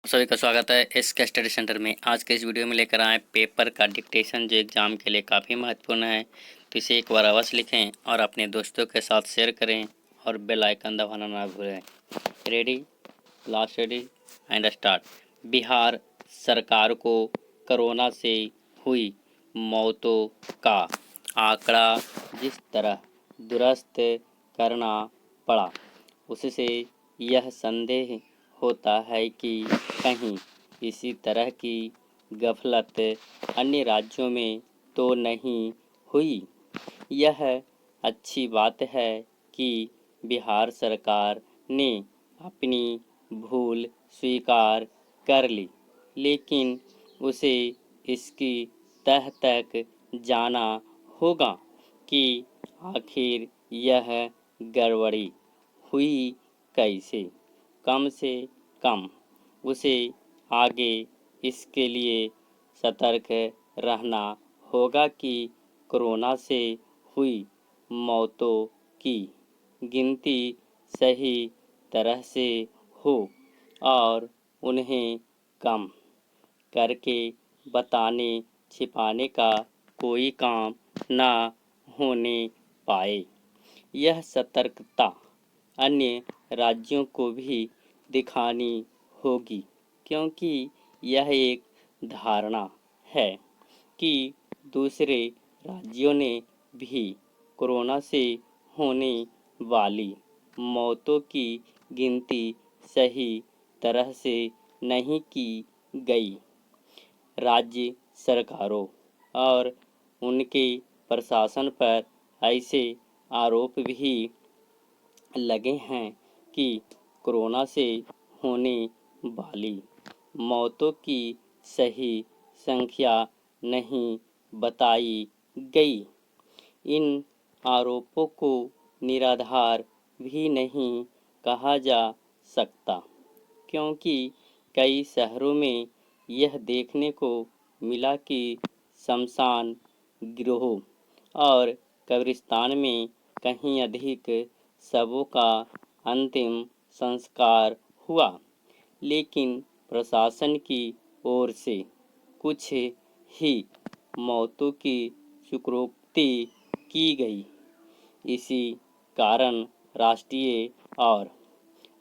सभी का स्वागत है इस के स्टडी सेंटर में। आज के इस वीडियो में लेकर आए पेपर का डिक्टेशन, जो एग्ज़ाम के लिए काफ़ी महत्वपूर्ण है। तो इसे एक बार अवश्य लिखें और अपने दोस्तों के साथ शेयर करें और बेल आइकन दबाना ना भूलें। Ready, last ready and start. Bihar सरकार को कोरोना से हुई मौतों का आंकड़ा जिस तरह दुरुस्त करना पड़ा, उससे यह संदेह होता है कि कहीं इसी तरह की गफलत अन्य राज्यों में तो नहीं हुई। यह अच्छी बात है कि बिहार सरकार ने अपनी भूल स्वीकार कर ली, लेकिन उसे इसकी तह तक जाना होगा कि आखिर यह गड़बड़ी हुई कैसे। कम से कम उसे आगे इसके लिए सतर्क रहना होगा कि कोरोना से हुई मौतों की गिनती सही तरह से हो और उन्हें कम करके बताने छिपाने का कोई काम ना होने पाए। यह सतर्कता अन्य राज्यों को भी दिखानी होगी, क्योंकि यह एक धारणा है कि दूसरे राज्यों ने भी कोरोना से होने वाली मौतों की गिनती सही तरह से नहीं की गई। राज्य सरकारों और उनके प्रशासन पर ऐसे आरोप भी लगे हैं कि कोरोना से होने वाली मौतों की सही संख्या नहीं बताई गई। इन आरोपों को निराधार भी नहीं कहा जा सकता, क्योंकि कई शहरों में यह देखने को मिला कि शमशान गिरोह और कब्रिस्तान में कहीं अधिक शवों का अंतिम संस्कार हुआ, लेकिन प्रशासन की ओर से कुछ ही मौतों की स्वीकृति की गई। इसी कारण राष्ट्रीय और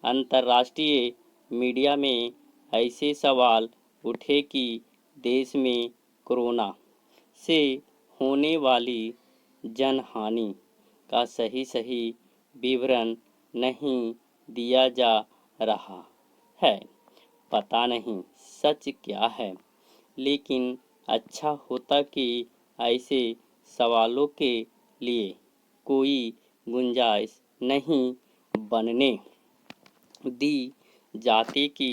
अंतर्राष्ट्रीय मीडिया में ऐसे सवाल उठे कि देश में कोरोना से होने वाली जनहानि का सही विवरण नहीं दिया जा रहा है। पता नहीं सच क्या है, लेकिन अच्छा होता कि ऐसे सवालों के लिए कोई गुंजाइश नहीं बनने दी जाती कि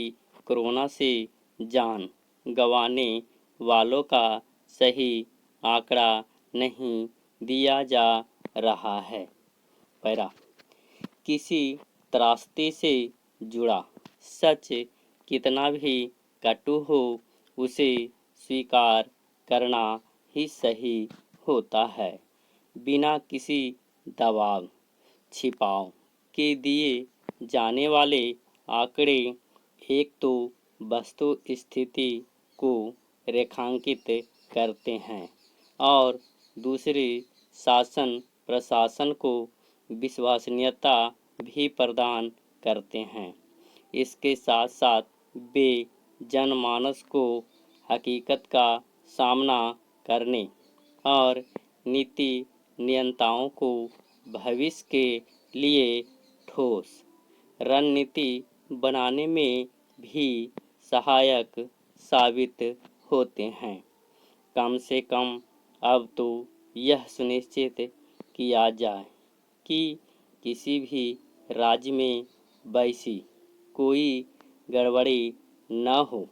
कोरोना से जान गंवाने वालों का सही आंकड़ा नहीं दिया जा रहा है। पैरा, किसी त्रासदी से जुड़ा सच कितना भी कटु हो, उसे स्वीकार करना ही सही होता है। बिना किसी दबाव छिपाव के दिए जाने वाले आंकड़े एक तो वस्तु स्थिति को रेखांकित करते हैं और दूसरे शासन प्रशासन को विश्वसनीयता भी प्रदान करते हैं। इसके साथ साथ वे जनमानस को हकीकत का सामना करने और नीति नियंताओं को भविष्य के लिए ठोस रणनीति बनाने में भी सहायक साबित होते हैं। कम से कम अब तो यह सुनिश्चित किया जाए कि किसी भी राज्य में वैसी कोई गड़बड़ी न हो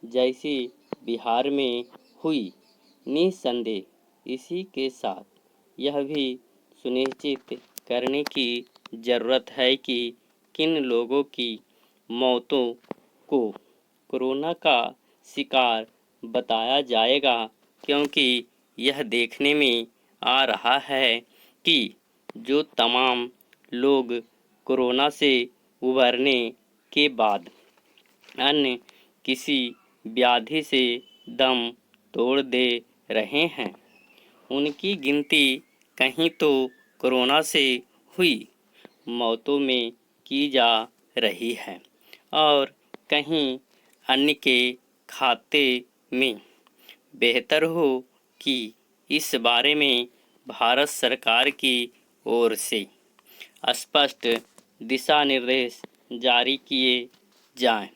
जैसी बिहार में हुई। निसंदेह इसी के साथ यह भी सुनिश्चित करने की ज़रूरत है कि किन लोगों की मौतों को कोरोना का शिकार बताया जाएगा, क्योंकि यह देखने में आ रहा है कि जो तमाम लोग कोरोना से उबरने के बाद अन्य किसी व्याधि से दम तोड़ दे रहे हैं। उनकी गिनती कहीं तो कोरोना से हुई मौतों में की जा रही है और कहीं अन्य के खाते में। बेहतर हो कि इस बारे में भारत सरकार की ओर से स्पष्ट दिशा निर्देश जारी किए जाएं।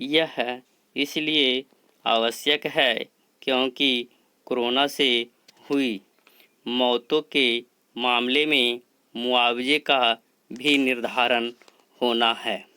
यह इसलिए आवश्यक है क्योंकि कोरोना से हुई मौतों के मामले में मुआवजे का भी निर्धारण होना है।